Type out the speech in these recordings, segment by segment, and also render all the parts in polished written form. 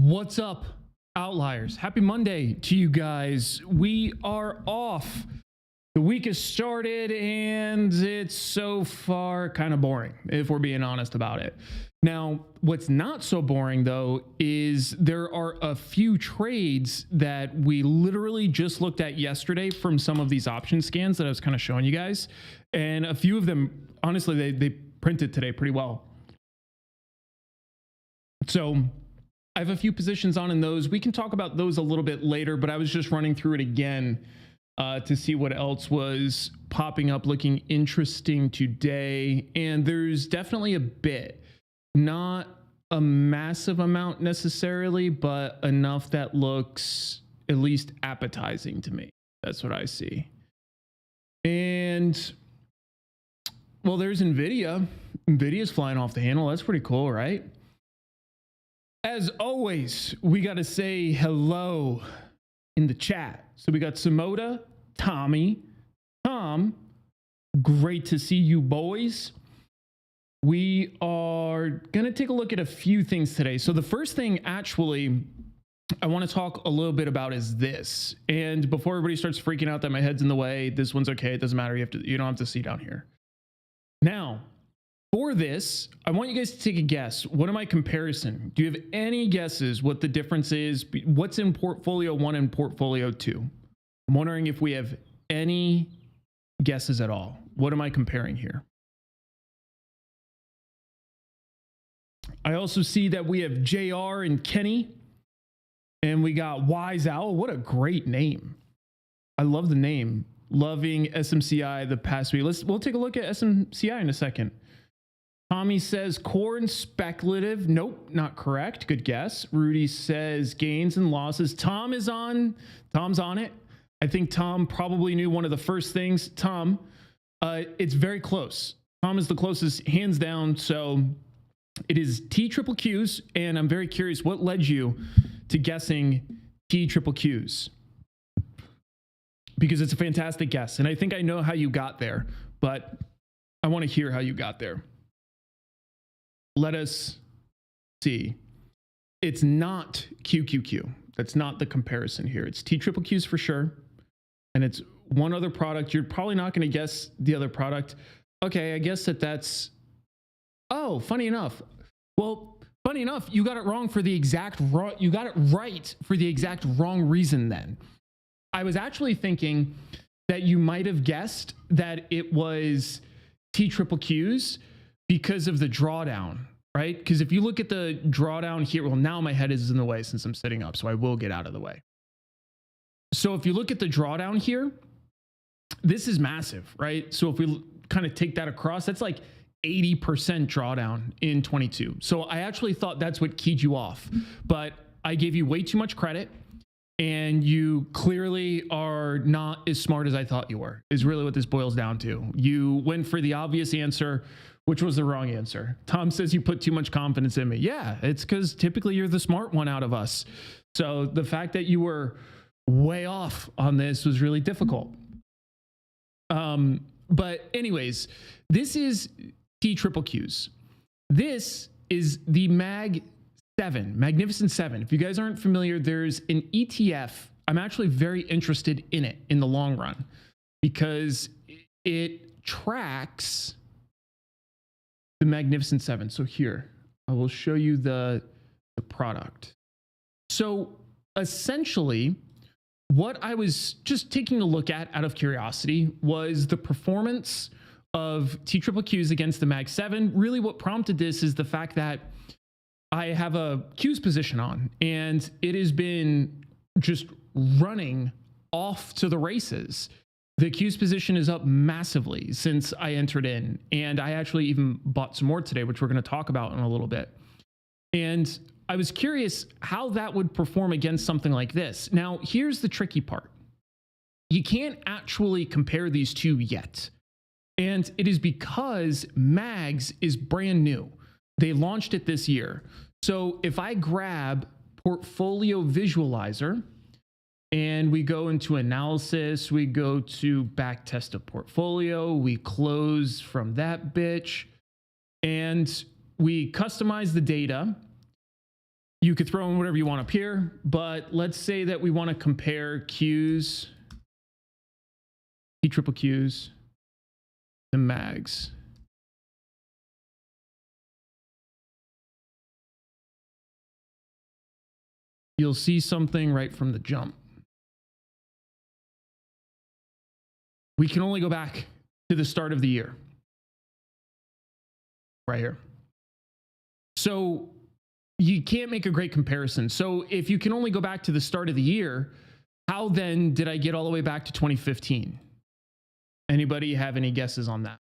What's up, Outliers? Happy Monday to you guys. We are off. The week has started and it's so far kind of boring, if we're being honest about it. Now, what's not so boring though is there are a few trades that we literally just looked at yesterday from some of these option scans that I was kind of showing you guys. And a few of them, honestly, they printed today pretty well. So I have a few positions on in those. We can talk about those a little bit later, but I was just running through it again to see what else was popping up looking interesting today. And there's definitely a bit, not a massive amount necessarily, but enough that looks at least appetizing to me. That's what I see. And well, there's Nvidia. Nvidia's flying off the handle. That's pretty cool, right? As always, we got to say hello in the chat. So we got Samoda, Tommy, Tom. Great to see you boys. We are going to take a look at a few things today. So the first thing actually I want to talk a little bit about is this. And before everybody starts freaking out that my head's in the way, this one's okay. It doesn't matter. You don't have to see down here. Now, for this, I want you guys to take a guess. What am I comparison? Do you have any guesses what the difference is? What's in portfolio one and portfolio two? I'm wondering if we have any guesses at all. What am I comparing here? I also see that we have JR and Kenny, and we got Wise Owl. What a great name. I love the name. Loving SMCI the past week. We'll take a look at SMCI in a second. Tommy says core and speculative. Nope, not correct. Good guess. Rudy says gains and losses. Tom's on it. I think Tom probably knew one of the first things. Tom, it's very close. Tom is the closest, hands down. So it is TQQQs, and I'm very curious what led you to guessing TQQQs, because it's a fantastic guess, and I think I know how you got there, but I want to hear how you got there. Let us see. It's not QQQ. That's not the comparison here. It's TQQQs for sure. And it's one other product. You're probably not going to guess the other product. Okay, I guess that's... Oh, funny enough. Well, funny enough, you got it wrong for the exact wrong... You got it right for the exact wrong reason then. I was actually thinking that you might have guessed that it was TQQQs because of the drawdown, right? Because if you look at the drawdown here, well, now my head is in the way since I'm sitting up, so I will get out of the way. So if you look at the drawdown here, this is massive, right? So if we kind of take that across, that's like 80% drawdown in 22. So I actually thought that's what keyed you off, but I gave you way too much credit. And you clearly are not as smart as I thought you were, is really what this boils down to. You went for the obvious answer, which was the wrong answer. Tom says you put too much confidence in me. Yeah, it's because typically you're the smart one out of us. So the fact that you were way off on this was really difficult. But anyways, this is TQQQs. This is the Magnificent Seven. If you guys aren't familiar, there's an ETF. I'm actually very interested in it in the long run because it tracks the Magnificent Seven. So here, I will show you the product. So essentially, what I was just taking a look at out of curiosity was the performance of TQQQs against the Mag 7. Really what prompted this is the fact that I have a Qs position on, and it has been just running off to the races. The Qs position is up massively since I entered in, and I actually even bought some more today, which we're going to talk about in a little bit. And I was curious how that would perform against something like this. Now, here's the tricky part. You can't actually compare these two yet. And it is because Mags is brand new. They launched it this year. So if I grab Portfolio Visualizer and we go into analysis, we go to back test of portfolio, we close from that bitch, and we customize the data. You could throw in whatever you want up here, but let's say that we want to compare Qs, TQQQs to mags. You'll see something right from the jump. We can only go back to the start of the year. Right here. So you can't make a great comparison. So if you can only go back to the start of the year, how then did I get all the way back to 2015? Anybody have any guesses on that?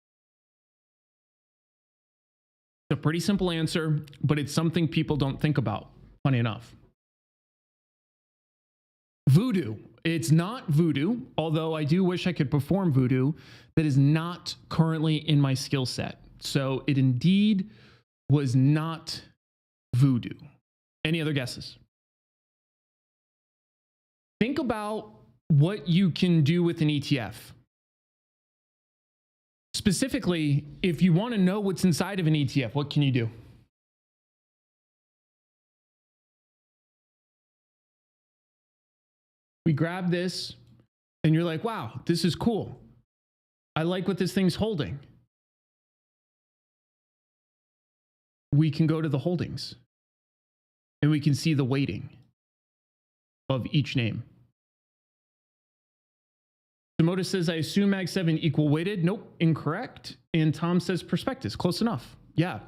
It's a pretty simple answer, but it's something people don't think about, funny enough. Voodoo. It's not voodoo, although I do wish I could perform voodoo. That is not currently in my skill set. So it indeed was not voodoo. Any other guesses? Think about what you can do with an ETF. Specifically, if you want to know what's inside of an ETF, what can you do? We grab this and you're like, wow, this is cool. I like what this thing's holding. We can go to the holdings and we can see the weighting of each name. Samoda says, I assume Mag 7 equal weighted. Nope, incorrect. And Tom says prospectus. Close enough. Yeah.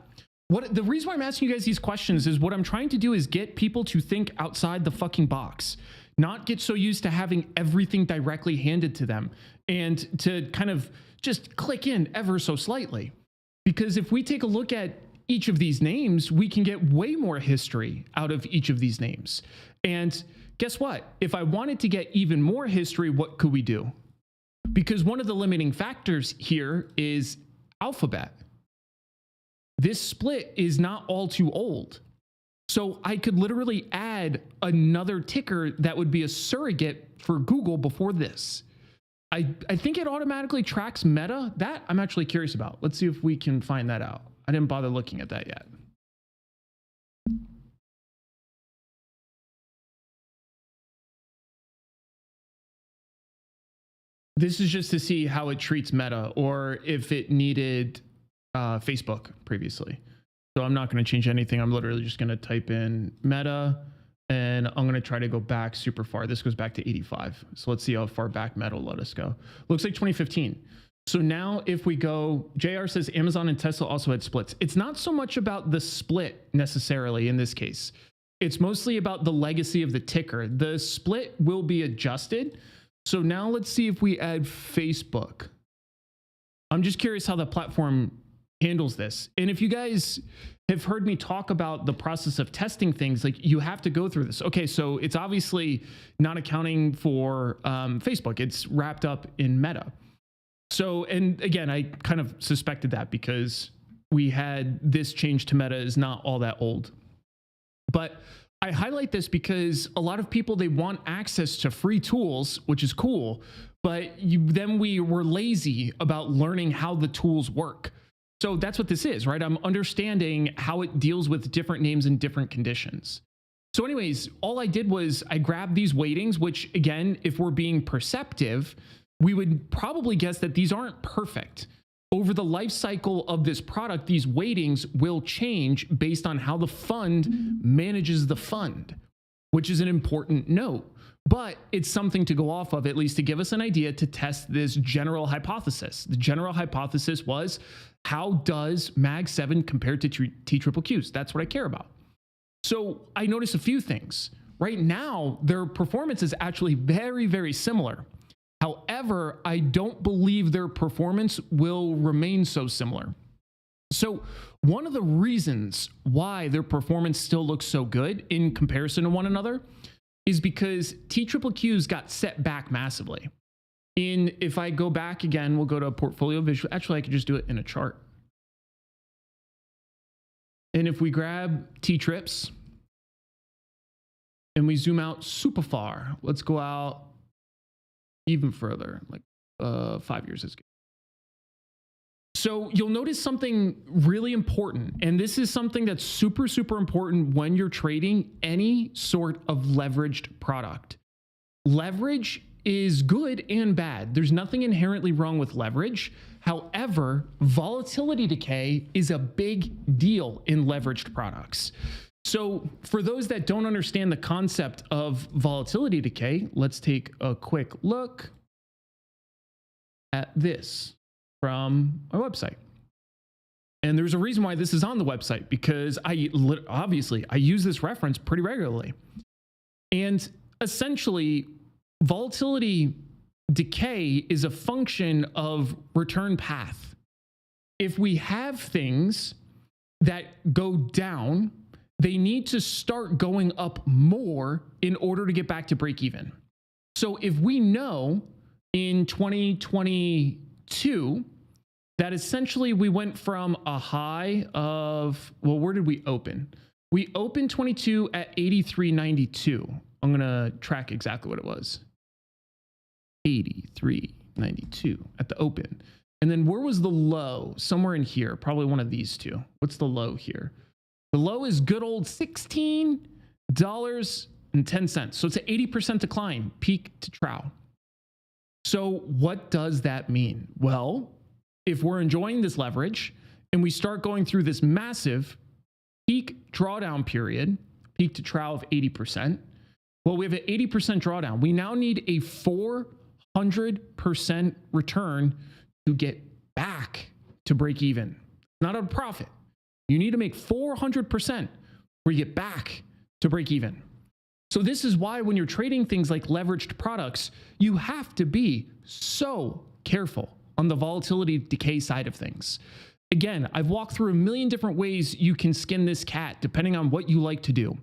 The reason why I'm asking you guys these questions is what I'm trying to do is get people to think outside the fucking box, not get so used to having everything directly handed to them and to kind of just click in ever so slightly. Because if we take a look at each of these names, we can get way more history out of each of these names. And guess what? If I wanted to get even more history, what could we do? Because one of the limiting factors here is alphabet. This split is not all too old. So I could literally add another ticker that would be a surrogate for Google before this. I think it automatically tracks Meta. That I'm actually curious about. Let's see if we can find that out. I didn't bother looking at that yet. This is just to see how it treats Meta or if it needed Facebook previously. So I'm not going to change anything. I'm literally just going to type in Meta and I'm going to try to go back super far. This goes back to 85. So let's see how far back Meta will let us go. Looks like 2015. So now if we go, JR says Amazon and Tesla also had splits. It's not so much about the split necessarily in this case. It's mostly about the legacy of the ticker. The split will be adjusted. So now let's see if we add Facebook. I'm just curious how the platform handles this. And if you guys have heard me talk about the process of testing things, like you have to go through this. Okay, so it's obviously not accounting for Facebook. It's wrapped up in Meta. So, and again, I kind of suspected that because we had this change to Meta is not all that old. But I highlight this because a lot of people, they want access to free tools, which is cool, but then we were lazy about learning how the tools work. So that's what this is, right? I'm understanding how it deals with different names and different conditions. So anyways, all I did was I grabbed these weightings, which again, if we're being perceptive, we would probably guess that these aren't perfect. Over the life cycle of this product, these weightings will change based on how the fund manages the fund, which is an important note. But it's something to go off of, at least to give us an idea to test this general hypothesis. The general hypothesis was, how does Mag 7 compare to TQQQs? That's what I care about. So I noticed a few things. Right now, their performance is actually very, very similar. However, I don't believe their performance will remain so similar. So one of the reasons why their performance still looks so good in comparison to one another is because TQQQs got set back massively. If I go back again, we'll go to a portfolio visual. Actually, I could just do it in a chart. And if we grab T-trips and we zoom out super far, let's go out even further, like 5 years is good. So you'll notice something really important, and this is something that's super, super important when you're trading any sort of leveraged product. Leverage is good and bad. There's nothing inherently wrong with leverage. However, volatility decay is a big deal in leveraged products. So for those that don't understand the concept of volatility decay, let's take a quick look at this from our website. And there's a reason why this is on the website, because obviously I use this reference pretty regularly. And essentially, volatility decay is a function of return path. If we have things that go down, they need to start going up more in order to get back to break even. So if we know in 2022 that essentially we went from a high of, well, where did we open? We opened 22 at 83.92. I'm going to track exactly what it was. 83.92 at the open. And then where was the low? Somewhere in here, probably one of these two. What's the low here? The low is good old $16.10. So it's an 80% decline, peak to trough. So what does that mean? Well, if we're enjoying this leverage and we start going through this massive peak drawdown period, peak to trough of 80%, well, we have an 80% drawdown. We now need a 400% return to get back to break even. Not a profit. You need to make 400% where you get back to break even. So this is why when you're trading things like leveraged products, you have to be so careful on the volatility decay side of things. Again, I've walked through a million different ways you can skin this cat depending on what you like to do.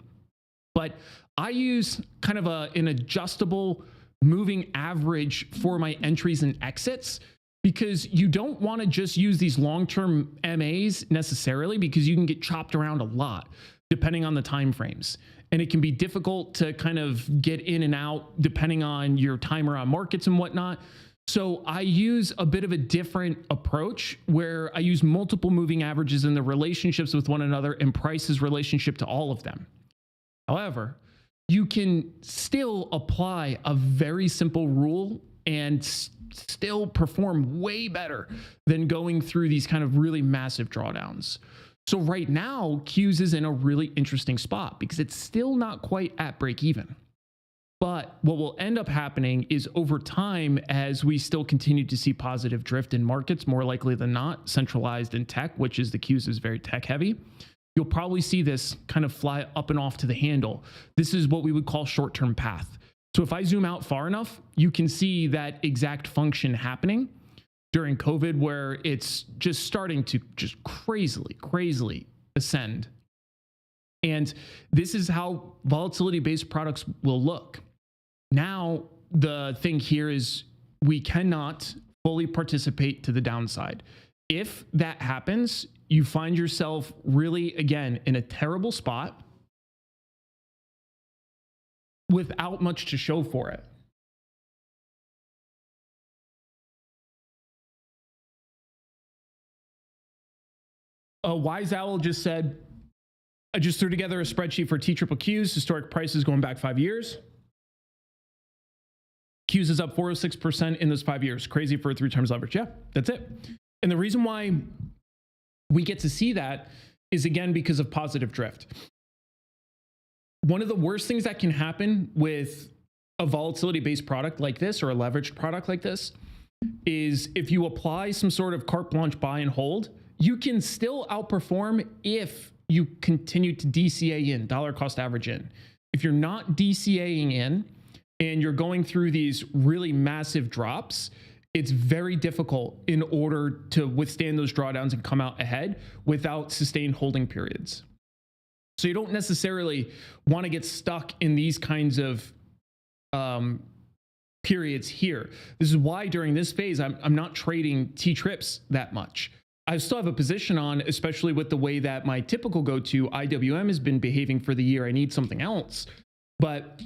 But I use kind of an adjustable moving average for my entries and exits, because you don't want to just use these long-term MAs necessarily, because you can get chopped around a lot depending on the time frames. And it can be difficult to kind of get in and out depending on your timer on markets and whatnot. So I use a bit of a different approach where I use multiple moving averages and the relationships with one another and prices relationship to all of them. However, you can still apply a very simple rule and still perform way better than going through these kind of really massive drawdowns. So right now, Qs is in a really interesting spot because it's still not quite at break even. But what will end up happening is over time, as we still continue to see positive drift in markets, more likely than not, centralized in tech, which is the Qs is very tech heavy, you'll probably see this kind of fly up and off to the handle. This is what we would call short-term path. So if I zoom out far enough, you can see that exact function happening during COVID, where it's just starting to just crazily ascend. And this is how volatility-based products will look. Now, the thing here is we cannot fully participate to the downside. If that happens, you find yourself really, again, in a terrible spot without much to show for it. Wise Owl just said, I just threw together a spreadsheet for TQQQ's historic prices going back 5 years. Qs is up 406% in those 5 years. Crazy for a 3 times leverage. Yeah, that's it. And the reason why we get to see that is, again, because of positive drift. One of the worst things that can happen with a volatility-based product like this, or a leveraged product like this, is if you apply some sort of carte blanche buy and hold, you can still outperform if you continue to DCA in, dollar cost average in. If you're not DCAing in and you're going through these really massive drops, it's very difficult in order to withstand those drawdowns and come out ahead without sustained holding periods. So you don't necessarily want to get stuck in these kinds of periods here. This is why during this phase, I'm not trading T-trips that much. I still have a position on, especially with the way that my typical go-to IWM has been behaving for the year. I need something else. But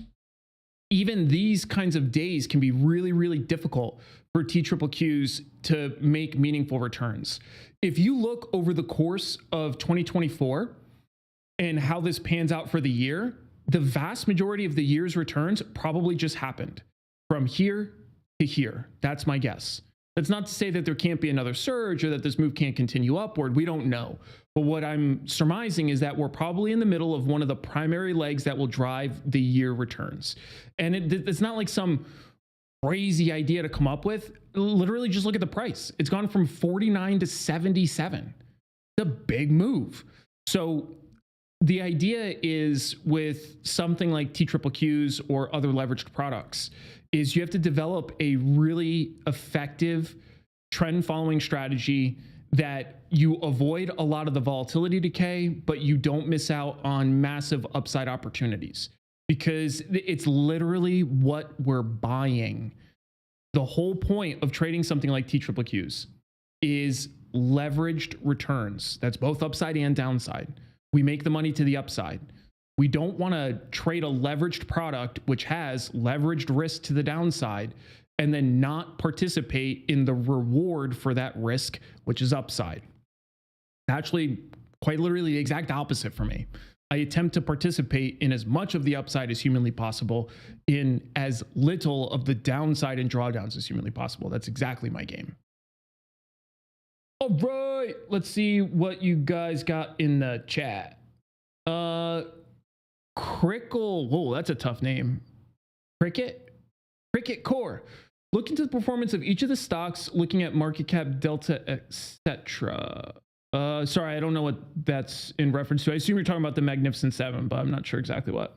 even these kinds of days can be really, really difficult for TQQQs to make meaningful returns. If you look over the course of 2024 and how this pans out for the year, the vast majority of the year's returns probably just happened from here to here. That's my guess. That's not to say that there can't be another surge or that this move can't continue upward. We don't know. But what I'm surmising is that we're probably in the middle of one of the primary legs that will drive the year returns. And it's not like some crazy idea to come up with. Literally just look at the price. It's gone from 49 to 77. It's a big move. So the idea is with something like TQQQs or other leveraged products is you have to develop a really effective trend following strategy that you avoid a lot of the volatility decay, but you don't miss out on massive upside opportunities, because it's literally what we're buying. The whole point of trading something like TQQQs is leveraged returns. That's both upside and downside. We make the money to the upside. We don't want to trade a leveraged product which has leveraged risk to the downside and then not participate in the reward for that risk, which is upside. Actually, quite literally the exact opposite for me. I attempt to participate in as much of the upside as humanly possible, in as little of the downside and drawdowns as humanly possible. That's exactly my game. All right, let's see what you guys got in the chat. Crickle, whoa, that's a tough name. Cricket Core. Look into the performance of each of the stocks, looking at market cap, delta, etc. Sorry, I don't know what that's in reference to. I assume you're talking about the Magnificent Seven, but I'm not sure exactly what.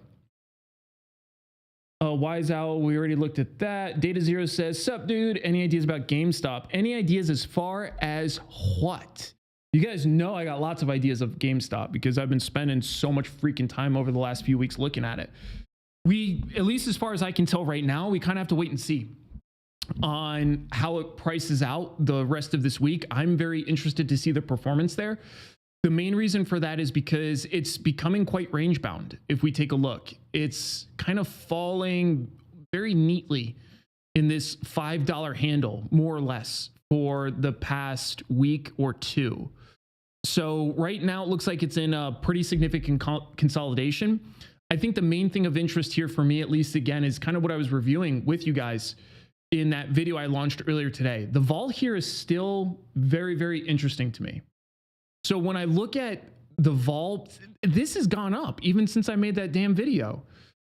Wise Owl, we already looked at that. Data Zero says, sup, dude? Any ideas about GameStop? Any ideas as far as what? You guys know I got lots of ideas of GameStop because I've been spending so much freaking time over the last few weeks looking at it. We, at least as far as I can tell right now, we kind of have to wait and see on how it prices out the rest of this week. I'm very interested to see the performance there. The main reason for that is because it's becoming quite range bound. If we take a look, it's kind of falling very neatly in this $5 handle, more or less, for the past week or two. So right now it looks like it's in a pretty significant consolidation. I think the main thing of interest here for me, at least again, is kind of what I was reviewing with you guys in that video I launched earlier today. The vol here is still very, very interesting to me. So when I look at the vol, this has gone up even since I made that damn video.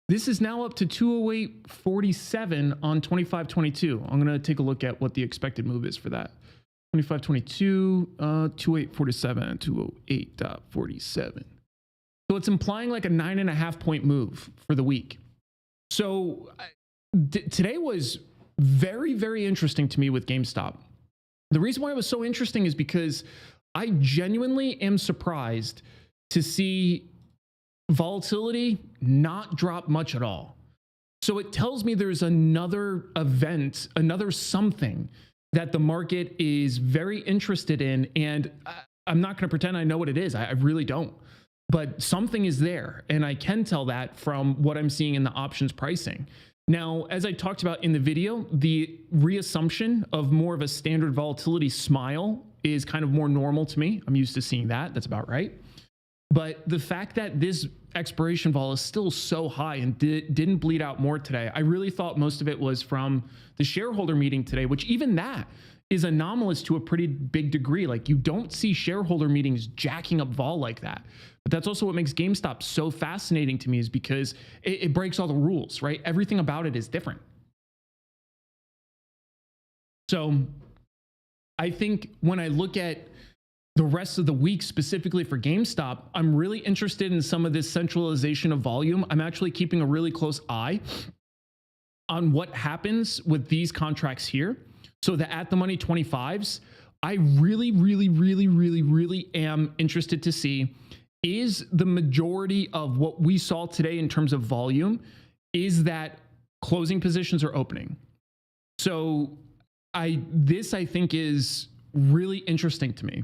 This is now up to 208.47 on 25.22. I'm going to take a look at what the expected move is for that. 25.22, 208.47, 208.47. So it's implying like a 9.5 point move for the week. So today was very, very interesting to me with GameStop. The reason why it was so interesting is because I genuinely am surprised to see volatility not drop much at all. So it tells me there's another event, another something that the market is very interested in. And I'm not going to pretend I know what it is. I really don't. But something is there. And I can tell that from what I'm seeing in the options pricing. Now, as I talked about in the video, the reassumption of more of a standard volatility smile is kind of more normal to me. I'm used to seeing that. That's about right. But the fact that this expiration vol is still so high and didn't bleed out more today, I really thought most of it was from the shareholder meeting today, which even that is anomalous to a pretty big degree. Like, you don't see shareholder meetings jacking up vol like that. But that's also what makes GameStop so fascinating to me, is because it breaks all the rules, right? Everything about it is different. So I think when I look at the rest of the week, specifically for GameStop, I'm really interested in some of this centralization of volume. I'm actually keeping a really close eye on what happens with these contracts here. So the at the money 25s, I really am interested to see, is the majority of what we saw today in terms of volume, is that closing positions are opening. So this I think is really interesting to me,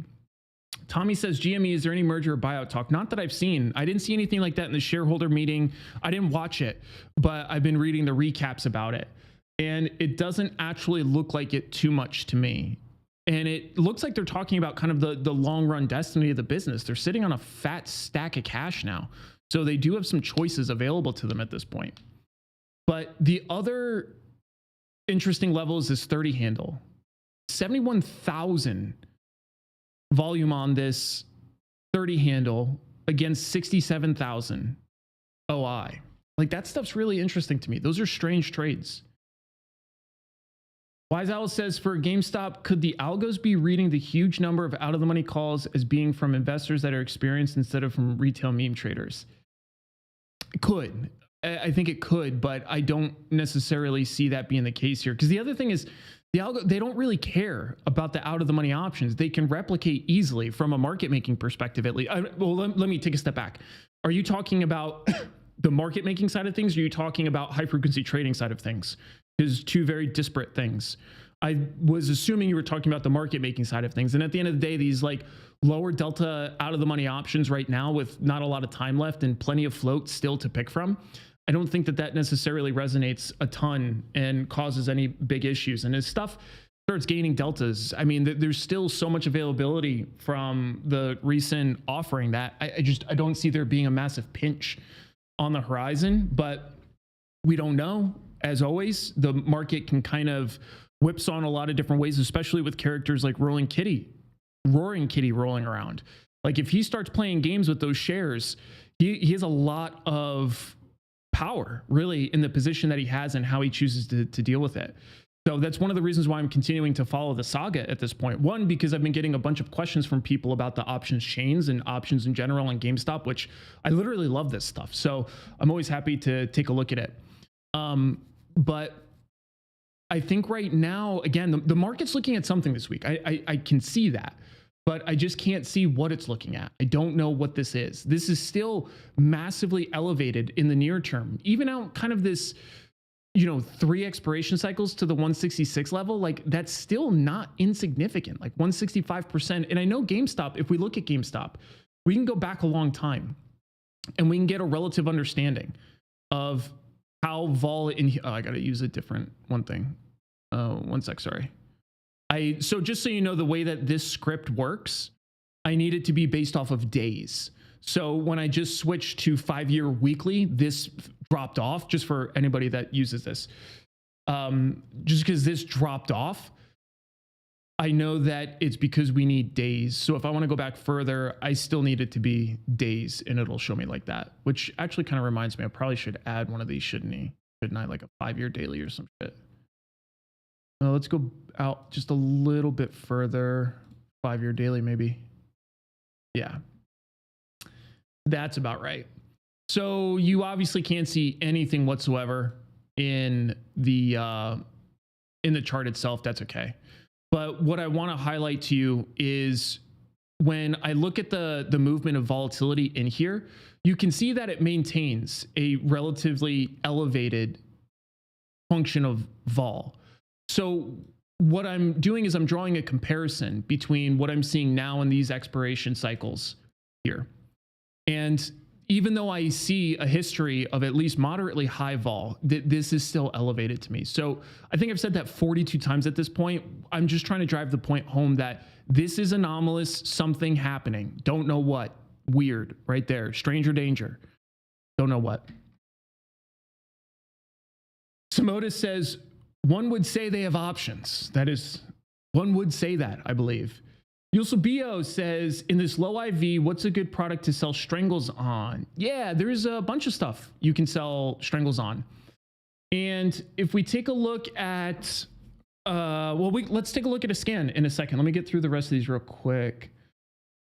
Tommy says, GME, is there any merger or buyout talk? Not that I've seen. I didn't see anything like that in the shareholder meeting. I didn't watch it, but I've been reading the recaps about it. And it doesn't actually look like it too much to me. And it looks like they're talking about kind of the long run destiny of the business. They're sitting on a fat stack of cash now. So they do have some choices available to them at this point. But the other interesting level is this 30 handle. 71,000 volume on this 30 handle against 67,000 OI. Like, that stuff's really interesting to me. Those are strange trades. Wise Owl says, for GameStop, could the algos be reading the huge number of out of the money calls as being from investors that are experienced instead of from retail meme traders? It could. I think it could, but I don't necessarily see that being the case here. Because the other thing is, the algo, they don't really care about the out of the money options. They can replicate easily from a market making perspective, at least. Well, let me take a step back. Are you talking about the market making side of things? Or are you talking about high frequency trading side of things? Is two very disparate things. I was assuming you were talking about the market making side of things. And at the end of the day, these like lower delta out of the money options right now with not a lot of time left and plenty of float still to pick from, I don't think that that necessarily resonates a ton and causes any big issues. And as stuff starts gaining deltas, I mean, there's still so much availability from the recent offering that I don't see there being a massive pinch on the horizon, but we don't know. As always, the market can kind of whipsaw in a lot of different ways, especially with characters like Roaring Kitty rolling around. Like, if he starts playing games with those shares, he has a lot of power really in the position that he has and how he chooses to deal with it. So that's one of the reasons why I'm continuing to follow the saga at this point. One, because I've been getting a bunch of questions from people about the options chains and options in general on GameStop, which I literally love this stuff. So I'm always happy to take a look at it. But I think right now, again, the market's looking at something this week. I can see that, but I just can't see what it's looking at. I don't know what this is. This is still massively elevated in the near term, even out kind of this, 3 expiration cycles to the 166 level. Like, that's still not insignificant, like 165%. And I know GameStop, if we look at GameStop, we can go back a long time and we can get a relative understanding of how vol in, I got to use a different one thing. One sec, sorry. So just so you know, the way that this script works, I need it to be based off of days. So when I just switched to 5-year weekly, this dropped off, just for anybody that uses this. Just because this dropped off, I know that it's because we need days. So if I want to go back further, I still need it to be days, and it'll show me like that, which actually kind of reminds me, I probably should add one of these, shouldn't I? Like a 5-year daily or some shit. Let's go out just a little bit further. 5-year daily, maybe. Yeah. That's about right. So you obviously can't see anything whatsoever in the chart itself. That's okay. But what I want to highlight to you is when I look at the movement of volatility in here, you can see that it maintains a relatively elevated function of vol. So what I'm doing is I'm drawing a comparison between what I'm seeing now in these expiration cycles here. And even though I see a history of at least moderately high vol, this is still elevated to me. So I think I've said that 42 times at this point. I'm just trying to drive the point home that this is anomalous, something happening. Don't know what. Weird, right there. Stranger danger. Don't know what. Simodus says, one would say they have options. That is, one would say that, I believe. Yusubio says, in this low IV, what's a good product to sell strangles on? Yeah, there's a bunch of stuff you can sell strangles on. And if we take a look at, let's take a look at a scan in a second. Let me get through the rest of these real quick.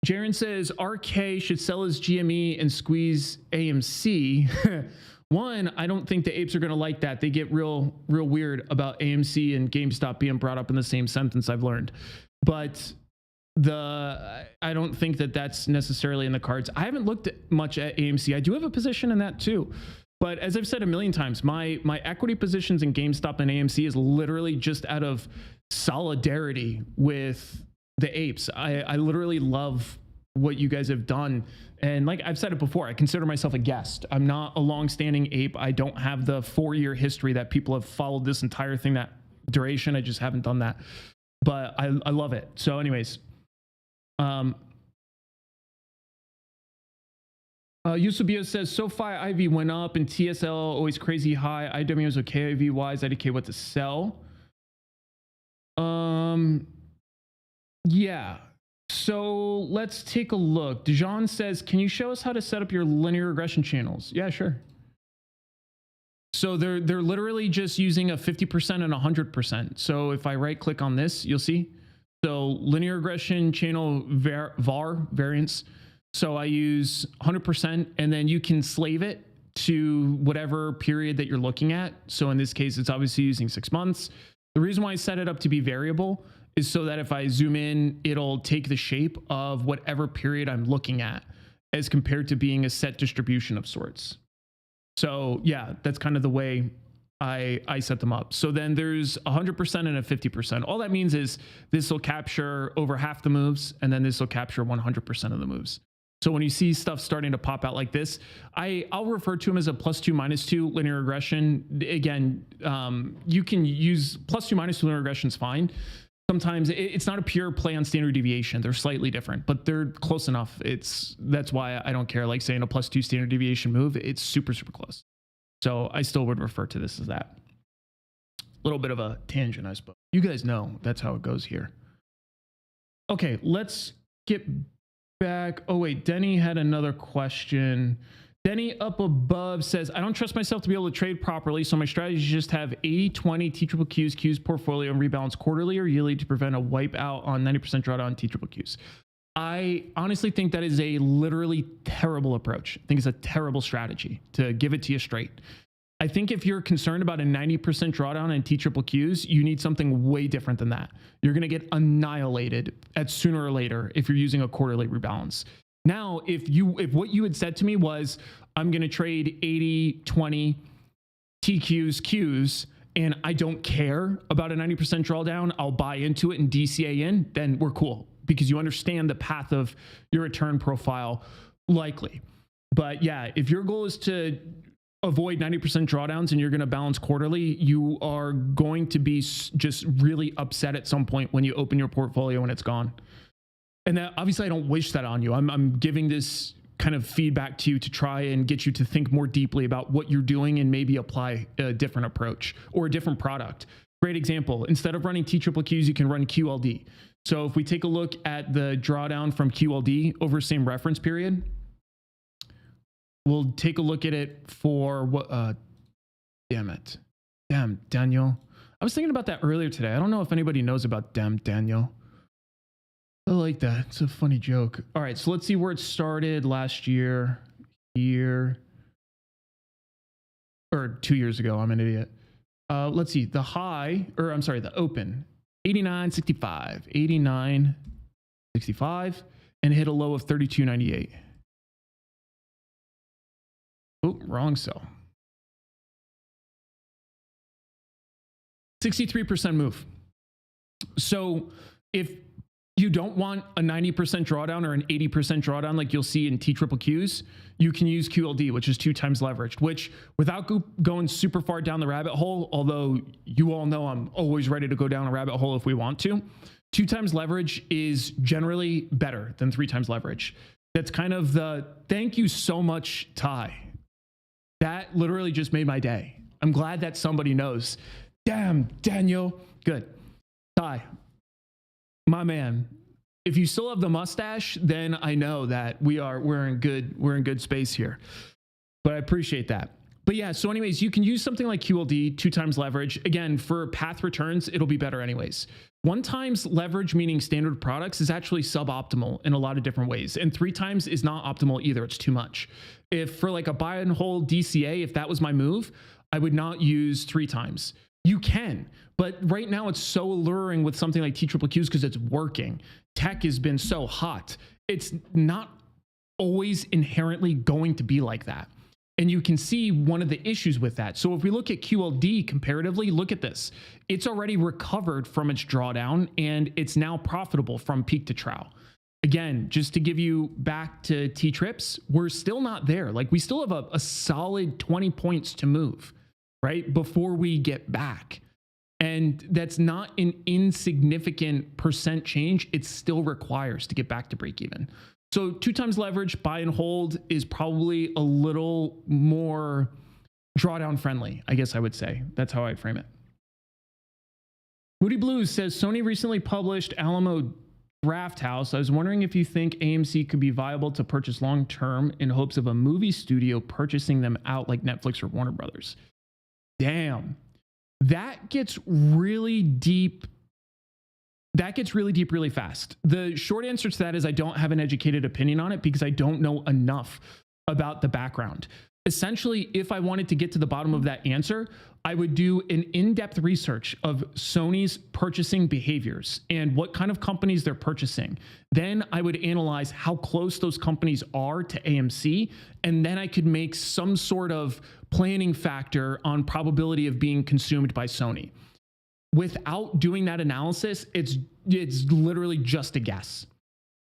Jaren says, RK should sell his GME and squeeze AMC. One, I don't think the apes are going to like that. They get real weird about AMC and GameStop being brought up in the same sentence, I've learned. But I don't think that that's necessarily in the cards. I haven't looked much at AMC. I do have a position in that too. But as I've said a million times, my equity positions in GameStop and AMC is literally just out of solidarity with the apes. I literally love what you guys have done. And like I've said it before, I consider myself a guest. I'm not a long-standing ape. I don't have the 4-year history that people have followed this entire thing, that duration. I just haven't done that. But I love it. So anyways, Yusubio says, SoFi IV went up and TSL always crazy high. IW was okay. IV wise, IDK what to sell. Yeah. So let's take a look. Dijon says, can you show us how to set up your linear regression channels? Yeah, sure. So they're literally just using a 50% and 100%. So if I right click on this, you'll see. So linear regression channel var variance. So I use 100%, and then you can slave it to whatever period that you're looking at. So in this case, it's obviously using 6 months. The reason why I set it up to be variable is so that if I zoom in, it'll take the shape of whatever period I'm looking at, as compared to being a set distribution of sorts. So yeah, that's kind of the way I set them up. So then there's 100% and a 50%. All that means is this will capture over half the moves, and then this will capture 100% of the moves. So when you see stuff starting to pop out like this, I'll refer to them as a +2 -2 linear regression. Again, you can use +2 -2 linear regression is fine. Sometimes it's not a pure play on standard deviation. They're slightly different, but they're close enough. That's why I don't care. Like saying a +2 standard deviation move, it's super, super close. So I still would refer to this as that. A little bit of a tangent, I suppose. You guys know that's how it goes here. Okay, let's get back. Oh wait, Denny had another question. Denny up above says, I don't trust myself to be able to trade properly, so my strategy is just have 80-20 TQQQ's Q's portfolio and rebalance quarterly or yearly to prevent a wipe out on 90% drawdown TQQQ's. I honestly think that is a literally terrible approach. I think it's a terrible strategy, to give it to you straight. I think if you're concerned about a 90% drawdown in TQQQ's, you need something way different than that. You're going to get annihilated at sooner or later if you're using a quarterly rebalance. Now, if what you had said to me was, I'm going to trade 80-20 TQs, Qs, and I don't care about a 90% drawdown, I'll buy into it and DCA in, then we're cool, because you understand the path of your return profile likely. But yeah, if your goal is to avoid 90% drawdowns and you're going to balance quarterly, you are going to be just really upset at some point when you open your portfolio and it's gone. And that, obviously I don't wish that on you. I'm giving this kind of feedback to you to try and get you to think more deeply about what you're doing and maybe apply a different approach or a different product. Great example. Instead of running TQQQs, you can run QLD. So if we take a look at the drawdown from QLD over same reference period, we'll take a look at it for what, damn, Daniel. I was thinking about that earlier today. I don't know if anybody knows about damn Daniel. I like that. It's a funny joke. All right, so let's see where it started last year, here, or 2 years ago. I'm an idiot. Let's see, the high, or I'm sorry, the open, 89.65, 89.65, and hit a low of 32.98. Oh, wrong cell. 63% move. So if you don't want a 90% drawdown or an 80% drawdown like you'll see in TQQQs, you can use QLD, which is 2 times leveraged, which without going super far down the rabbit hole, although you all know I'm always ready to go down a rabbit hole if we want to, 2 times leverage is generally better than 3 times leverage. That's kind of the, thank you so much, Ty. That literally just made my day. I'm glad that somebody knows. Damn, Daniel. Good. Ty, my man, if you still have the mustache, then I know that we're in good space here. But I appreciate that. But yeah, so anyways, you can use something like QLD, 2 times leverage. Again, for path returns, it'll be better anyways. 1 times leverage, meaning standard products, is actually suboptimal in a lot of different ways. And 3 times is not optimal either. It's too much. If for like a buy and hold DCA, if that was my move, I would not use 3 times. You can, but right now it's so alluring with something like TQQQs because it's working. Tech has been so hot. It's not always inherently going to be like that. And you can see one of the issues with that. So if we look at QLD comparatively, look at this. It's already recovered from its drawdown and it's now profitable from peak to trough. again, just to give you back to T-trips, we're still not there. Like we still have a solid 20 points to move, right? Before we get back. And that's not an insignificant percent change. It still requires to get back to break even. So 2 times leverage, buy and hold is probably a little more drawdown friendly, I guess I would say. That's how I frame it. Moody Blues says, Sony recently published Alamo Draft House. I was wondering if you think AMC could be viable to purchase long-term in hopes of a movie studio purchasing them out like Netflix or Warner Brothers. Damn. That gets really deep. That gets really deep really fast. The short answer to that is I don't have an educated opinion on it because I don't know enough about the background. Essentially, if I wanted to get to the bottom of that answer, I would do an in-depth research of Sony's purchasing behaviors and what kind of companies they're purchasing. Then I would analyze how close those companies are to AMC, and then I could make some sort of planning factor on probability of being consumed by Sony. Without doing that analysis, it's literally just a guess.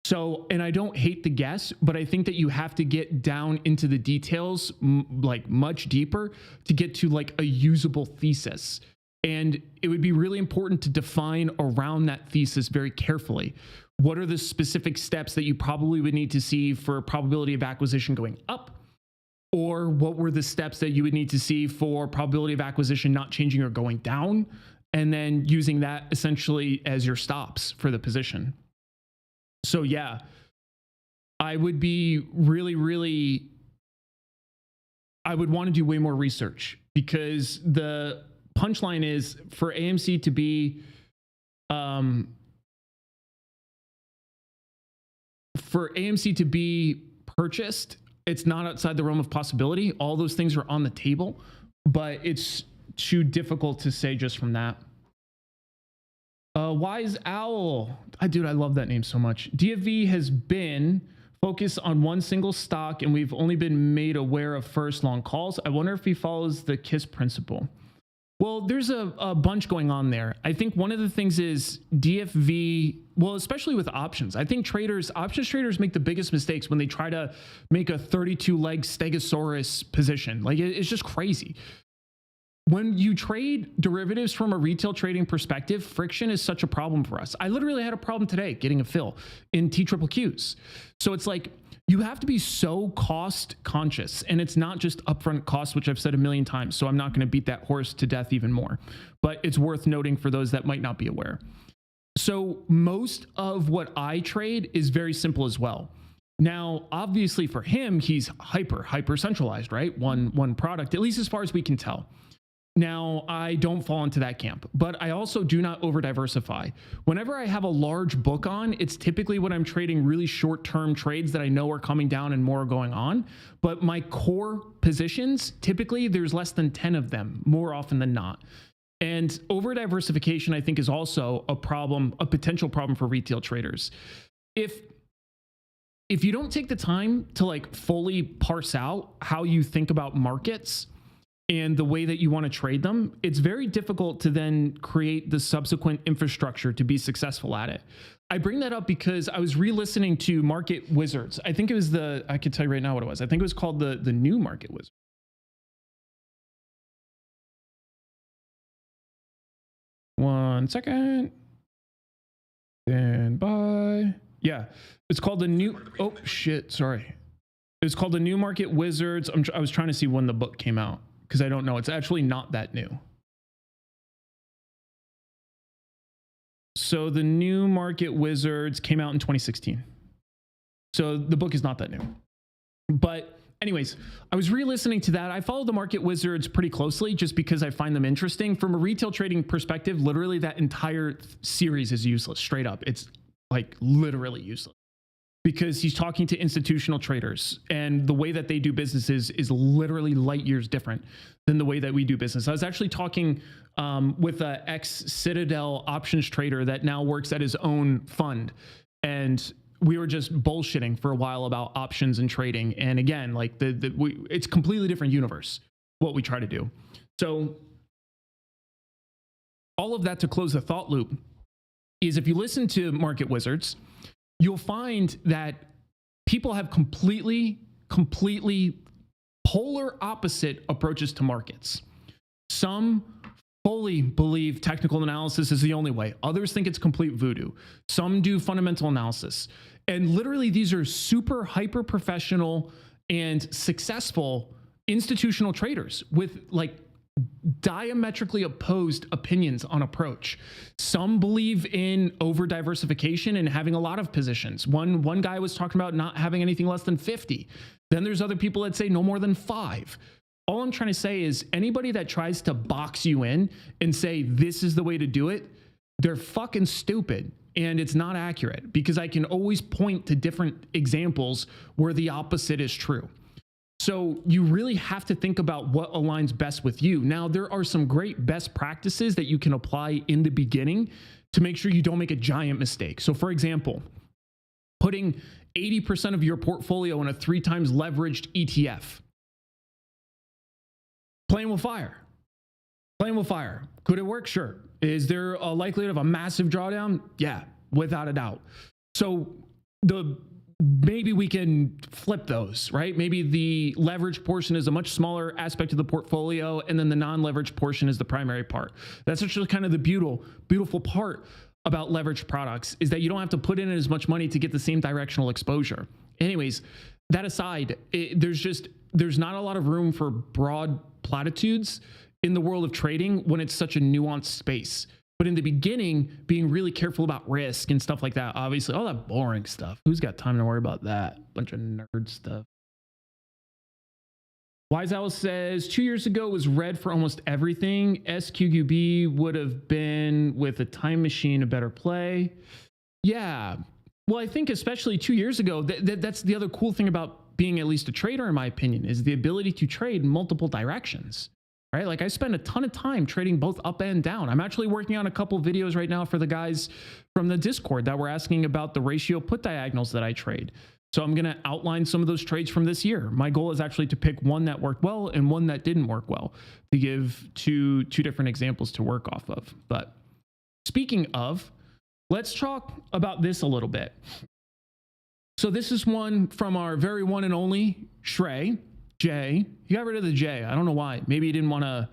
So, and I don't hate the guess, but I think that you have to get down into the details like much deeper to get to like a usable thesis. And it would be really important to define around that thesis very carefully. What are the specific steps that you probably would need to see for probability of acquisition going up? Or what were the steps that you would need to see for probability of acquisition not changing or going down? And then using that essentially as your stops for the position. So yeah, I would be I would want to do way more research because the punchline is for AMC to be, purchased, it's not outside the realm of possibility. All those things are on the table, but it's too difficult to say just from that. Wise Owl. Dude, I love that name so much. DFV has been focused on one single stock and we've only been made aware of first long calls. I wonder if he follows the KISS principle. Well, there's a bunch going on there. I think one of the things is DFV, well, especially with options. I think options traders make the biggest mistakes when they try to make a 32-leg Stegosaurus position. Like it's just crazy. When you trade derivatives from a retail trading perspective, friction is such a problem for us. I literally had a problem today getting a fill in TQQQs. So it's like you have to be so cost conscious, and it's not just upfront costs, which I've said a million times. So I'm not going to beat that horse to death even more, but it's worth noting for those that might not be aware. So most of what I trade is very simple as well. Now, obviously for him, he's hyper centralized, right? One product, at least as far as we can tell. Now, I don't fall into that camp, but I also do not over diversify. Whenever I have a large book on, it's typically when I'm trading really short-term trades that I know are coming down and more are going on. But my core positions, typically there's less than 10 of them, more often than not. And over diversification, I think, is also a problem, a potential problem for retail traders. If you don't take the time to like fully parse out how you think about markets and the way that you want to trade them, it's very difficult to then create the subsequent infrastructure to be successful at it. I bring that up because I was re-listening to Market Wizards. I think it was I could tell you right now what it was. I think it was called the new Market Wizard. One second. Stand by. Yeah, it's called the new, oh shit, sorry. It's called the New Market Wizards. I was trying to see when the book came out, because I don't know. It's actually not that new. So the New Market Wizards came out in 2016. So the book is not that new. But anyways, I was re-listening to that. I follow the Market Wizards pretty closely just because I find them interesting. From a retail trading perspective, literally that entire series is useless, straight up. It's like literally useless. Because he's talking to institutional traders, and the way that they do business is literally light years different than the way that we do business. I was actually talking with an ex-Citadel options trader that now works at his own fund, and we were just bullshitting for a while about options and trading. And again, like it's a completely different universe, what we try to do. So all of that to close the thought loop is if you listen to Market Wizards, you'll find that people have completely polar opposite approaches to markets. Some fully believe technical analysis is the only way. Others think it's complete voodoo. Some do fundamental analysis. And literally, these are super hyper professional and successful institutional traders with like diametrically opposed opinions on approach. Some believe in over diversification and having a lot of positions. One guy was talking about not having anything less than 50. Then there's other people that say no more than 5. All I'm trying to say is anybody that tries to box you in and say this is the way to do it, they're fucking stupid. And it's not accurate, because I can always point to different examples where the opposite is true. So you really have to think about what aligns best with you. Now, there are some great best practices that you can apply in the beginning to make sure you don't make a giant mistake. So for example, putting 80% of your portfolio in a 3 times leveraged ETF. Playing with fire. Playing with fire. Could it work? Sure. Is there a likelihood of a massive drawdown? Yeah, without a doubt. So maybe we can flip those, right? Maybe the leverage portion is a much smaller aspect of the portfolio, and then the non-leveraged portion is the primary part. That's actually kind of the beautiful part about leveraged products, is that you don't have to put in as much money to get the same directional exposure. Anyways, that aside, there's not a lot of room for broad platitudes in the world of trading when it's such a nuanced space. But in the beginning, being really careful about risk and stuff like that, obviously, all that boring stuff. Who's got time to worry about that? Bunch of nerd stuff. Wise Owl says, 2 years ago was red for almost everything. SQQB would have been, with a time machine, a better play. Yeah. Well, I think especially 2 years ago, that's the other cool thing about being at least a trader, in my opinion, is the ability to trade in multiple directions. Right? Like I spend a ton of time trading both up and down. I'm actually working on a couple videos right now for the guys from the Discord that were asking about the ratio put diagonals that I trade. So I'm going to outline some of those trades from this year. My goal is actually to pick one that worked well and one that didn't work well, to give two different examples to work off of. But speaking of, let's talk about this a little bit. So this is one from our very one and only Shrey. Jay, he got rid of the J. I don't know why. Maybe he didn't want to, I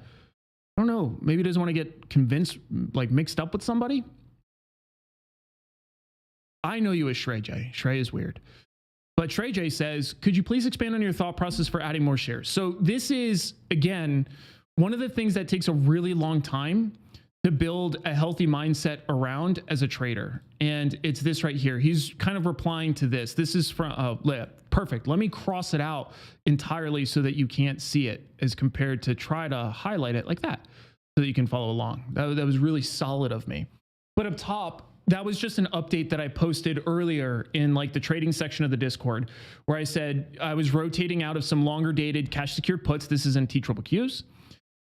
don't know. Maybe he doesn't want to get convinced, like mixed up with somebody. I know you as Shrey J. Shrey is weird. But Shrey J says, could you please expand on your thought process for adding more shares? So this is, again, one of the things that takes a really long time to build a healthy mindset around as a trader. And it's this right here. He's kind of replying to this. This is from, perfect. Let me cross it out entirely so that you can't see it, as compared to try to highlight it like that so that you can follow along. That was really solid of me. But up top, that was just an update that I posted earlier in like the trading section of the Discord, where I said I was rotating out of some longer dated cash secured puts. This is in TQQQs.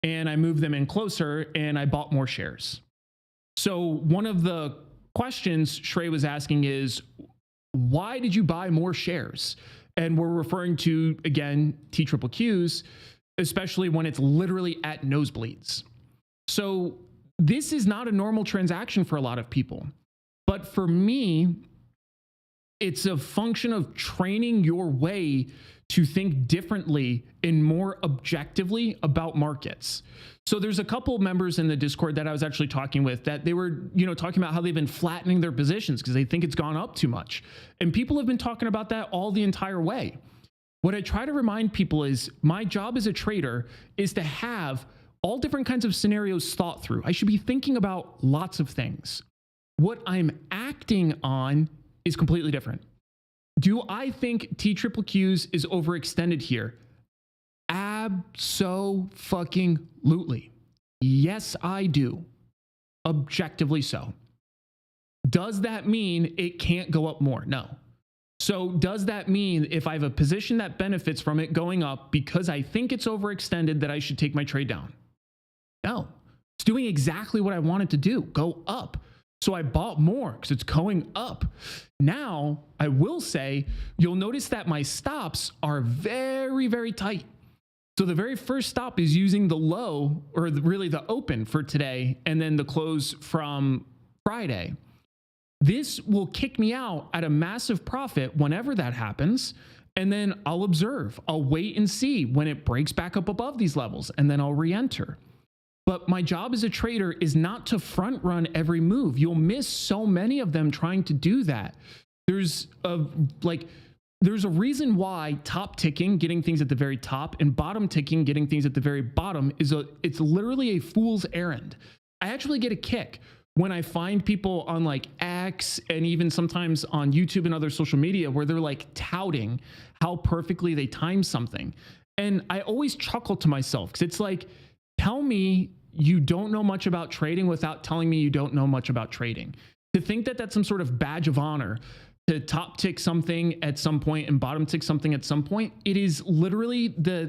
And I moved them in closer and I bought more shares. So one of the questions Shrey was asking is, why did you buy more shares? And we're referring to, again, TQQQs, especially when it's literally at nosebleeds. So this is not a normal transaction for a lot of people. But for me, it's a function of training your way to think differently and more objectively about markets. So there's a couple members in the Discord that I was actually talking with that they were, talking about how they've been flattening their positions because they think it's gone up too much. And people have been talking about that all the entire way. What I try to remind people is my job as a trader is to have all different kinds of scenarios thought through. I should be thinking about lots of things. What I'm acting on is completely different. Do I think TQQQs is overextended here? Abso-fucking-lutely. Yes, I do. Objectively so. Does that mean it can't go up more? No. So does that mean if I have a position that benefits from it going up because I think it's overextended that I should take my trade down? No. It's doing exactly what I wanted to do, go up. So I bought more because it's going up. Now, I will say, you'll notice that my stops are very, very tight. So the very first stop is using the low, or really the open for today, and then the close from Friday. This will kick me out at a massive profit whenever that happens. And then I'll observe. I'll wait and see when it breaks back up above these levels, and then I'll re-enter. But my job as a trader is not to front run every move. You'll miss so many of them trying to do that. There's a reason why top ticking, getting things at the very top, and bottom ticking, getting things at the very bottom, it's literally a fool's errand. I actually get a kick when I find people on like X and even sometimes on YouTube and other social media where they're like touting how perfectly they time something. And I always chuckle to myself because it's like, tell me you don't know much about trading without telling me you don't know much about trading. To think that that's some sort of badge of honor to top tick something at some point and bottom tick something at some point, it is literally the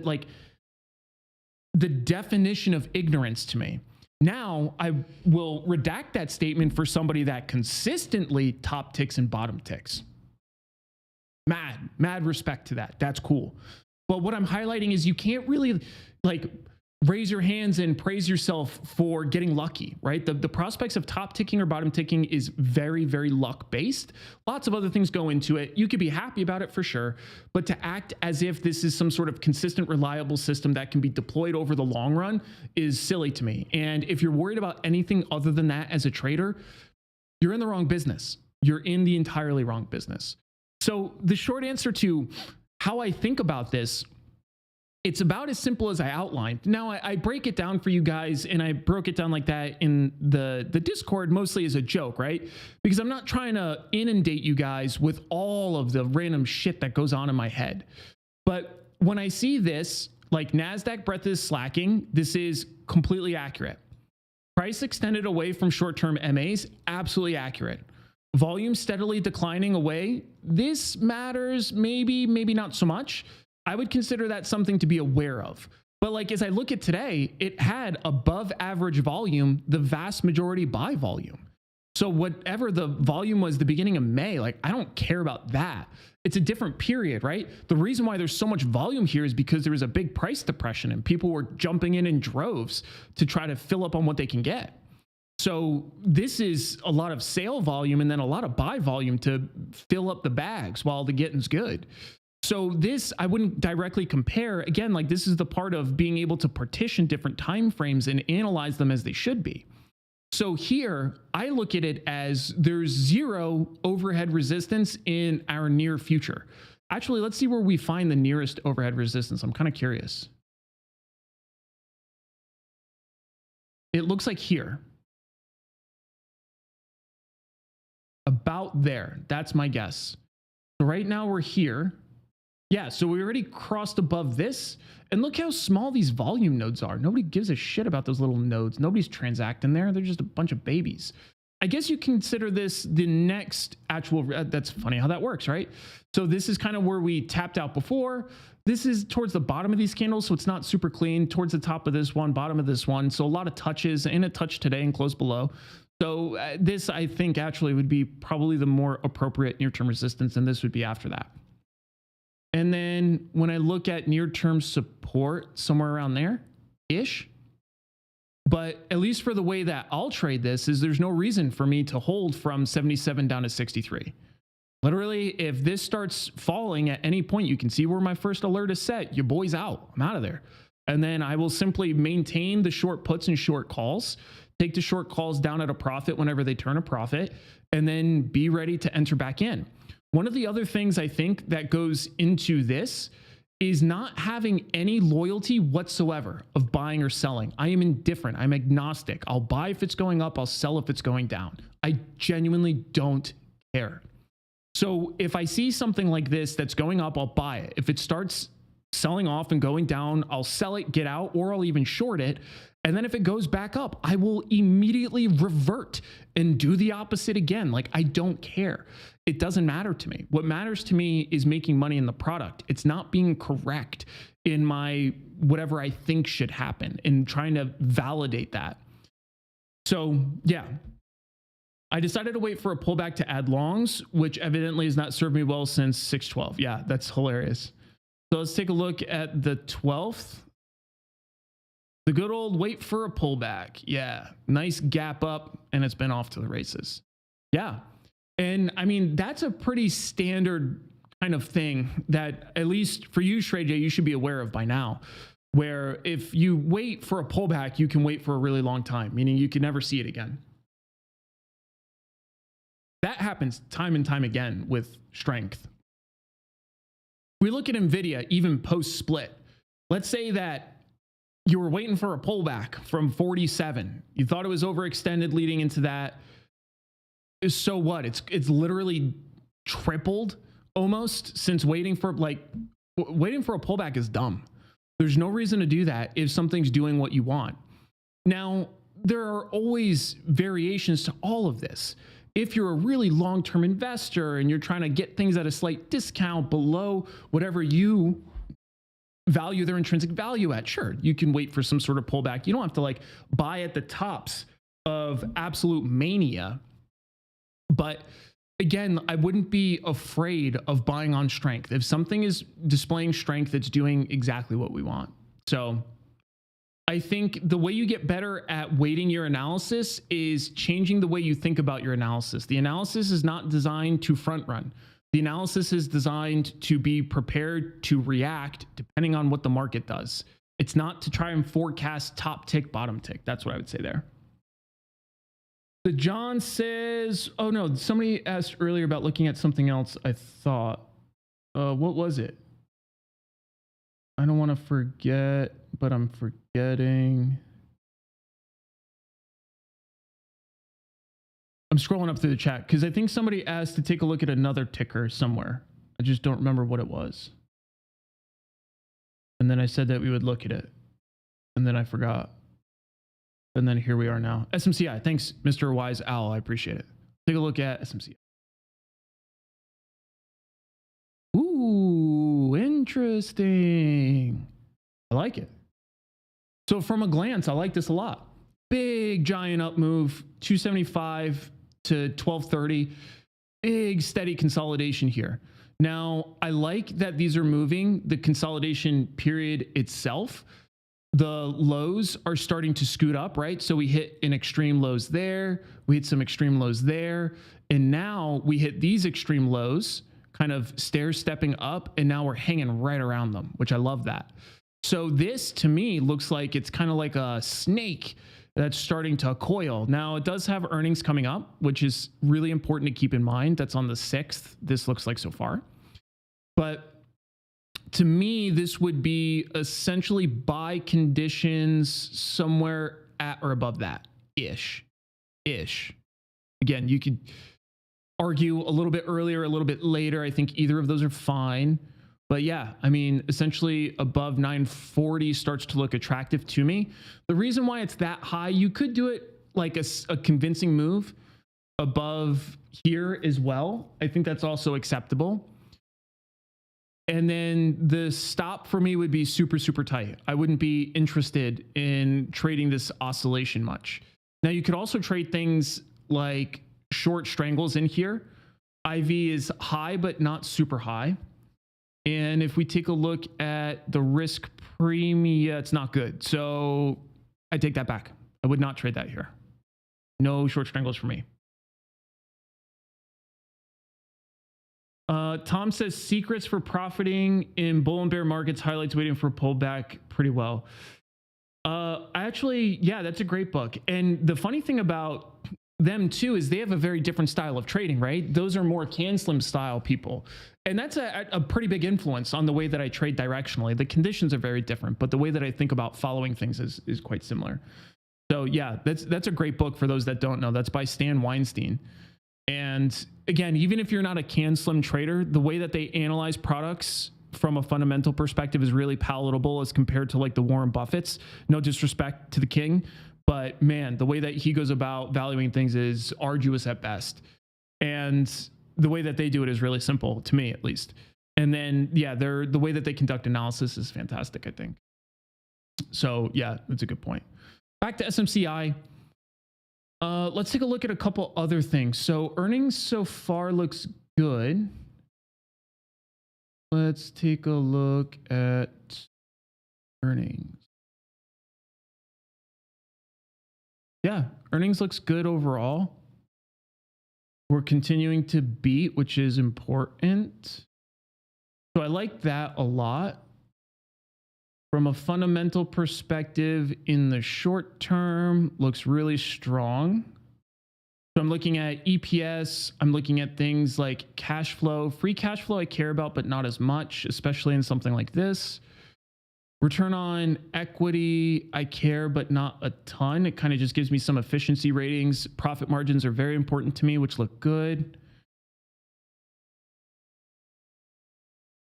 definition of ignorance to me. Now I will redact that statement for somebody that consistently top ticks and bottom ticks. Mad respect to that. That's cool. But what I'm highlighting is you can't really like raise your hands and praise yourself for getting lucky, right? The prospects of top ticking or bottom ticking is very, very luck based. Lots of other things go into it. You could be happy about it for sure, but to act as if this is some sort of consistent, reliable system that can be deployed over the long run is silly to me. And if you're worried about anything other than that as a trader, you're in the wrong business. You're in the entirely wrong business. So the short answer to how I think about this, it's about as simple as I outlined. Now, I break it down for you guys, and I broke it down like that in the Discord mostly as a joke, right? Because I'm not trying to inundate you guys with all of the random shit that goes on in my head. But when I see this, like NASDAQ breadth is slacking, this is completely accurate. Price extended away from short-term MAs, absolutely accurate. Volume steadily declining away, this matters, maybe not so much. I would consider that something to be aware of. But like, as I look at today, it had above average volume, the vast majority buy volume. So whatever the volume was the beginning of May, like I don't care about that. It's a different period, right? The reason why there's so much volume here is because there was a big price depression and people were jumping in droves to try to fill up on what they can get. So this is a lot of sale volume and then a lot of buy volume to fill up the bags while the getting's good. So this, I wouldn't directly compare. Again, like this is the part of being able to partition different time frames and analyze them as they should be. So here, I look at it as there's zero overhead resistance in our near future. Actually, let's see where we find the nearest overhead resistance. I'm kind of curious. It looks like here. About there. That's my guess. So right now we're here. Yeah, so we already crossed above this, and look how small these volume nodes are. Nobody gives a shit about those little nodes. Nobody's transacting there. They're just a bunch of babies. I guess you consider this the next actual, that's funny how that works, right? So this is kind of where we tapped out before. This is towards the bottom of these candles, so it's not super clean. Towards the top of this one, bottom of this one. So a lot of touches, and a touch today and close below. So this, I think, actually would be probably the more appropriate near-term resistance, and this would be after that. And then when I look at near-term support, somewhere around there-ish. But at least for the way that I'll trade this is there's no reason for me to hold from 77 down to 63. Literally, if this starts falling at any point, you can see where my first alert is set. Your boy's out. I'm out of there. And then I will simply maintain the short puts and short calls, take the short calls down at a profit whenever they turn a profit, and then be ready to enter back in. One of the other things I think that goes into this is not having any loyalty whatsoever of buying or selling. I am indifferent. I'm agnostic. I'll buy if it's going up. I'll sell if it's going down. I genuinely don't care. So if I see something like this that's going up, I'll buy it. If it starts selling off and going down, I'll sell it, get out, or I'll even short it. And then if it goes back up, I will immediately revert and do the opposite again. Like, I don't care. It doesn't matter to me. What matters to me is making money in the product. It's not being correct in my whatever I think should happen and trying to validate that. So yeah, I decided to wait for a pullback to add longs, which evidently has not served me well since 612. Yeah, that's hilarious. So let's take a look at the 12th. The good old wait for a pullback. Yeah, nice gap up, and it's been off to the races. Yeah, And I mean, that's a pretty standard kind of thing that, at least for you, Shrey J, you should be aware of by now. Where if you wait for a pullback, you can wait for a really long time, meaning you can never see it again. That happens time and time again with strength. We look at NVIDIA, even post-split. Let's say that you were waiting for a pullback from 47. You thought it was overextended leading into that. So what? It's literally tripled almost since waiting for a pullback is dumb. There's no reason to do that if something's doing what you want. Now, there are always variations to all of this. If you're a really long-term investor and you're trying to get things at a slight discount below whatever you value their intrinsic value at, sure, you can wait for some sort of pullback. You don't have to like buy at the tops of absolute mania. But again, I wouldn't be afraid of buying on strength. If something is displaying strength, it's doing exactly what we want. So I think the way you get better at weighting your analysis is changing the way you think about your analysis. The analysis is not designed to front run. The analysis is designed to be prepared to react depending on what the market does. It's not to try and forecast top tick, bottom tick. That's what I would say there. The John says, oh no, somebody asked earlier about looking at something else. I thought, what was it? I don't want to forget, but I'm forgetting. I'm scrolling up through the chat because I think somebody asked to take a look at another ticker somewhere. I just don't remember what it was. And then I said that we would look at it. And then I forgot. And then here we are now. SMCI. Thanks, Mr. Wise Owl. I appreciate it. Take a look at SMCI. Ooh, interesting. I like it. So from a glance, I like this a lot. Big giant up move, 275 to 1230. Big steady consolidation here. Now, I like that these are moving the consolidation period itself. The lows are starting to scoot up, right? So we hit an extreme lows there. We hit some extreme lows there. And now we hit these extreme lows, kind of stair stepping up. And now we're hanging right around them, which I love that. So this to me looks like it's kind of like a snake that's starting to coil. Now it does have earnings coming up, which is really important to keep in mind. That's on the 6th. This looks like so far. But to me, this would be essentially buy conditions somewhere at or above that ish. Again, you could argue a little bit earlier, a little bit later. I think either of those are fine. But yeah, I mean, essentially above 940 starts to look attractive to me. The reason why it's that high, you could do it like a convincing move above here as well. I think that's also acceptable. And then the stop for me would be super, super tight. I wouldn't be interested in trading this oscillation much. Now you could also trade things like short strangles in here. IV is high, but not super high. And if we take a look at the risk premium, it's not good. So I take that back. I would not trade that here. No short strangles for me. Tom says secrets for profiting in bull and bear markets highlights waiting for a pullback pretty well. Actually, yeah, that's a great book. And the funny thing about them too is they have a very different style of trading, right? Those are more CanSlim style people. And that's a pretty big influence on the way that I trade directionally. The conditions are very different, but the way that I think about following things is quite similar. So yeah, that's a great book for those that don't know. That's by Stan Weinstein. And again, even if you're not a CanSlim trader, the way that they analyze products from a fundamental perspective is really palatable as compared to like the Warren Buffett's. No disrespect to the king, but man, the way that he goes about valuing things is arduous at best. And the way that they do it is really simple, to me at least. And then, yeah, the way that they conduct analysis is fantastic, I think. So yeah, that's a good point. Back to SMCI. Let's take a look at a couple other things. So earnings so far looks good. Let's take a look at earnings. Yeah, earnings looks good overall. We're continuing to beat, which is important. So I like that a lot. From a fundamental perspective, in the short term, looks really strong. So I'm looking at EPS. I'm looking at things like cash flow. Free cash flow I care about, but not as much, especially in something like this. Return on equity, I care, but not a ton. It kind of just gives me some efficiency ratings. Profit margins are very important to me, which look good.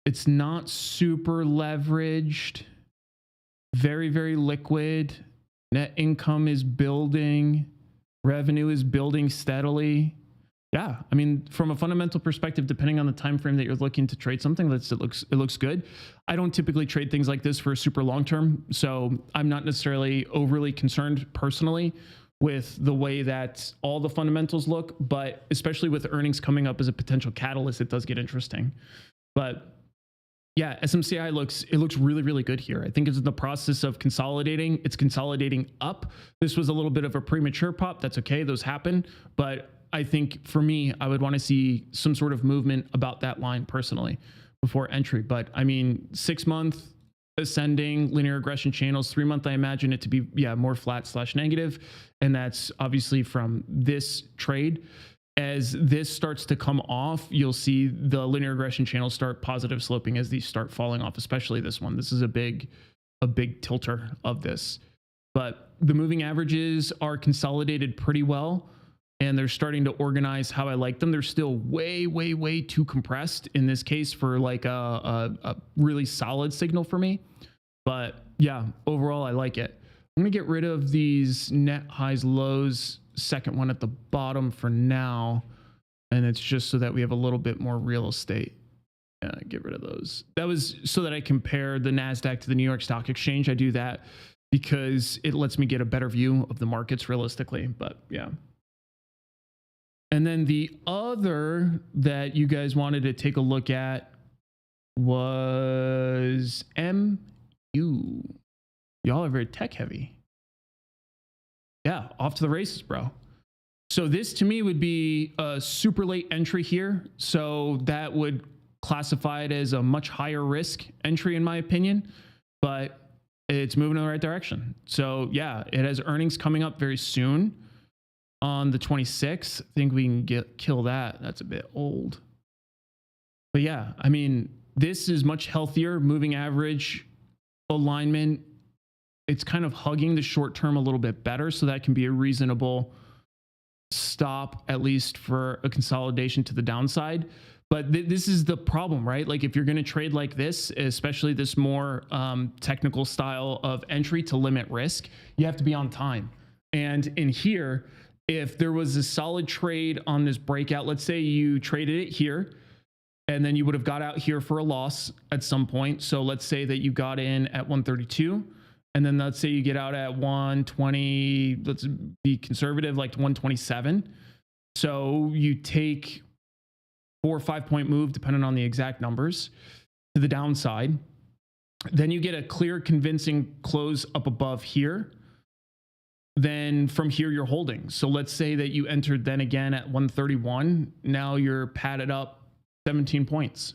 It's not super leveraged. Very, very liquid. Net income is building. Revenue is building steadily. Yeah, I mean, from a fundamental perspective, depending on the time frame that you're looking to trade something, it looks good. I don't typically trade things like this for a super long term, so I'm not necessarily overly concerned personally with the way that all the fundamentals look, but especially with earnings coming up as a potential catalyst, it does get interesting. But yeah, SMCI looks really, really good here. I think it's in the process of consolidating. It's consolidating up. This was a little bit of a premature pop. That's okay. Those happen. But I think for me, I would want to see some sort of movement about that line personally before entry. But I mean, 6 month ascending linear regression channels, 3 month, I imagine it to be, yeah, more flat / negative. And that's obviously from this trade. As this starts to come off, you'll see the linear regression channels start positive sloping as these start falling off, especially this one. This is a big tilter of this. But the moving averages are consolidated pretty well, and they're starting to organize how I like them. They're still way, way, way too compressed in this case for like a really solid signal for me. But yeah, overall, I like it. I'm going to get rid of these net highs, lows, second one at the bottom for now. And it's just so that we have a little bit more real estate. Get rid of those. That was so that I compare the NASDAQ to the New York Stock Exchange. I do that because it lets me get a better view of the markets realistically. But yeah. And then the other that you guys wanted to take a look at was MU. Y'all are very tech heavy. Yeah, off to the races, bro. So this to me would be a super late entry here. So that would classify it as a much higher risk entry in my opinion, but it's moving in the right direction. So yeah, it has earnings coming up very soon on the 26th. I think we can kill that. That's a bit old. But yeah, I mean, this is much healthier moving average alignment. It's kind of hugging the short term a little bit better. So that can be a reasonable stop, at least for a consolidation to the downside. But this is the problem, right? Like if you're going to trade like this, especially this more technical style of entry to limit risk, you have to be on time. And in here, if there was a solid trade on this breakout, let's say you traded it here, and then you would have got out here for a loss at some point. So let's say that you got in at 132. And then let's say you get out at 120, let's be conservative, like 127. So you take 4 or 5 point move, depending on the exact numbers, to the downside. Then you get a clear, convincing close up above here. Then from here, you're holding. So let's say that you entered then again at 131. Now you're padded up 17 points.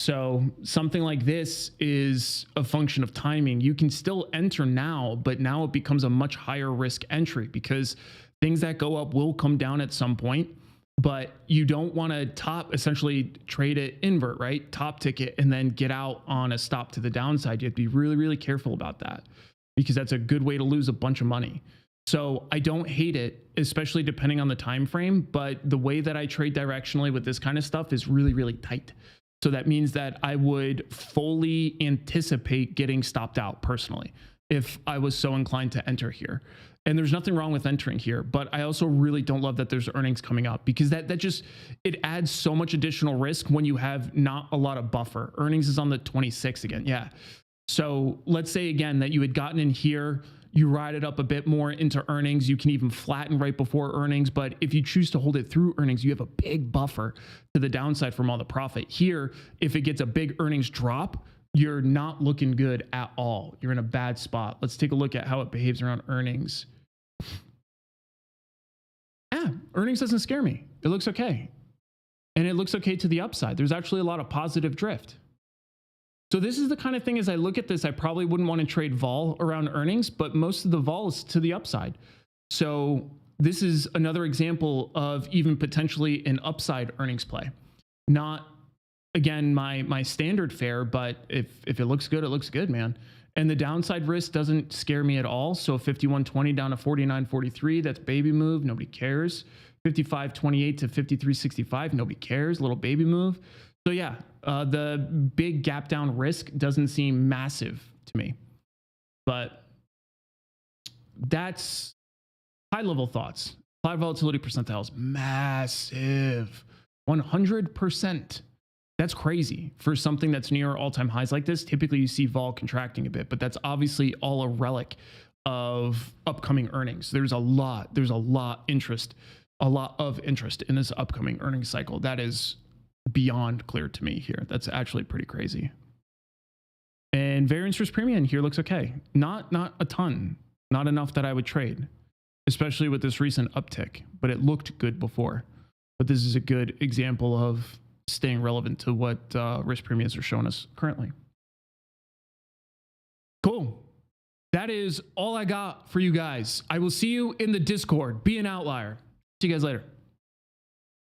So something like this is a function of timing. You can still enter now, but now it becomes a much higher risk entry because things that go up will come down at some point, but you don't want to essentially trade it invert, right? Top ticket and then get out on a stop to the downside. You have to be really, really careful about that because that's a good way to lose a bunch of money. So I don't hate it, especially depending on the time frame, but the way that I trade directionally with this kind of stuff is really, really tight. So that means that I would fully anticipate getting stopped out personally if I was so inclined to enter here. And there's nothing wrong with entering here, but I also really don't love that there's earnings coming up because that just, it adds so much additional risk when you have not a lot of buffer. Earnings is on the 26th again. Yeah. So let's say again that you had gotten in here, you ride it up a bit more into earnings. You can even flatten right before earnings. But if you choose to hold it through earnings, you have a big buffer to the downside from all the profit. Here, if it gets a big earnings drop, you're not looking good at all. You're in a bad spot. Let's take a look at how it behaves around earnings. Yeah, earnings doesn't scare me. It looks okay. And it looks okay to the upside. There's actually a lot of positive drift. So this is the kind of thing, as I look at this, I probably wouldn't want to trade vol around earnings, but most of the vol is to the upside. So this is another example of even potentially an upside earnings play. Not, again, my standard fare, but if it looks good, it looks good, man. And the downside risk doesn't scare me at all. So 51.20 down to 49.43, that's baby move, nobody cares. 55.28 to 53.65, nobody cares, little baby move. So yeah, the big gap down risk doesn't seem massive to me, but that's high level thoughts. High volatility percentiles, massive, 100%. That's crazy for something that's near all-time highs like this. Typically you see vol contracting a bit, but that's obviously all a relic of upcoming earnings. There's a lot of interest in this upcoming earnings cycle. That is beyond clear to me here. That's actually pretty crazy. And variance risk premium here looks okay. Not a ton, not enough that I would trade, especially with this recent uptick, but it looked good before. But this is a good example of staying relevant to what risk premiums are showing us currently. Cool. That is all I got for you guys. I will see you in the Discord. Be an outlier. See you guys later.